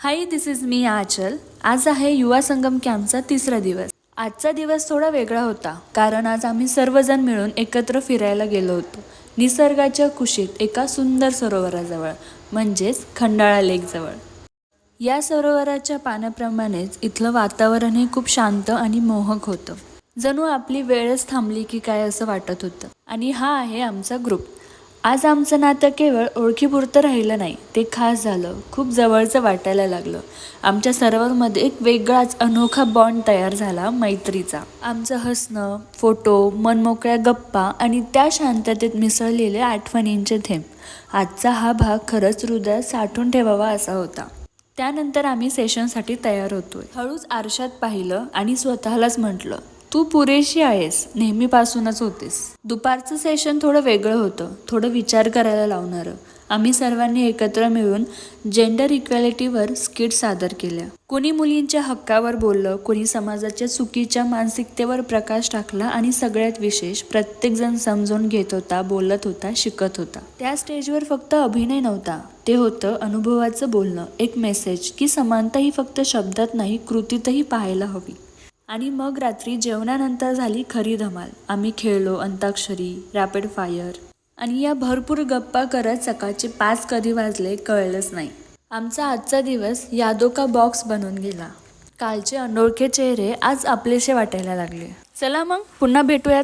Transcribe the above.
High, this is me आचल. आज आहे युवा संगम कॅम्पचा तिसरा दिवस. आजचा दिवस थोडा वेगळा होता, कारण आज आम्ही सर्वजण मिळून एकत्र फिरायला गेलो होतो. निसर्गाच्या कुशीत एका सुंदर सरोवराजवळ, म्हणजेच खंडाळा लेकजवळ. या सरोवराच्या पाण्याप्रमाणेच इथलं वातावरणही खूप शांत आणि मोहक होतं. जणू आपली वेळच थांबली की काय असं वाटत होतं. आणि हा आहे आमचा ग्रुप. आज आमचं नातं केवळ ओळखीपुरतं राहिलं नाही, ते खास झालं, खूप जवळचं वाटायला लागलं. आमच्या सर्वांमध्ये एक वेगळाच अनोखा बॉन्ड तयार झाला, मैत्रीचा. आमचं हसणं, फोटो, मनमोकळ्या गप्पा आणि त्या शांततेत मिसळलेले आठवणींचे थेंब. आजचा हा भाग खरंच हृदयात साठवून ठेवावा असा होता. त्यानंतर आम्ही सेशनसाठी तयार होतोय. हळूच आरशात पाहिलं आणि स्वतःलाच म्हटलं, तू पुरेशी आहेस, नेहमीपासूनच होतीस. दुपारचं सेशन थोडं वेगळं होतं, थोडं विचार करायला लावणारं. आम्ही सर्वांनी एकत्र मिळून जेंडर इक्वॅलिटीवर स्किट सादर केल्या. कोणी मुलींच्या हक्कावर बोललं, कोणी समाजाच्या चुकीच्या मानसिकतेवर प्रकाश टाकला आणि सगळ्यात विशेष, प्रत्येकजण समजून घेत होता, बोलत होता, शिकत होता. त्या स्टेजवर फक्त अभिनय नव्हता, ते होतं अनुभवाचं बोलणं, एक मेसेज की समानता ही फक्त शब्दात नाही, कृतीतही पाहायला हवी. आणि मग रात्री जेवणानंतर झाली खरी धमाल. आम्ही खेळलो अंताक्षरी, रॅपिड फायर आणि या भरपूर गप्पा करत सकाळचे 5 कधी वाजले कळलंच नाही. आमचा आजचा दिवस यादो का बॉक्स बनून गेला. कालचे अनोळखे चेहरे आज आपलेसे वाटायला लागले. चला मग पुन्हा भेटूयात.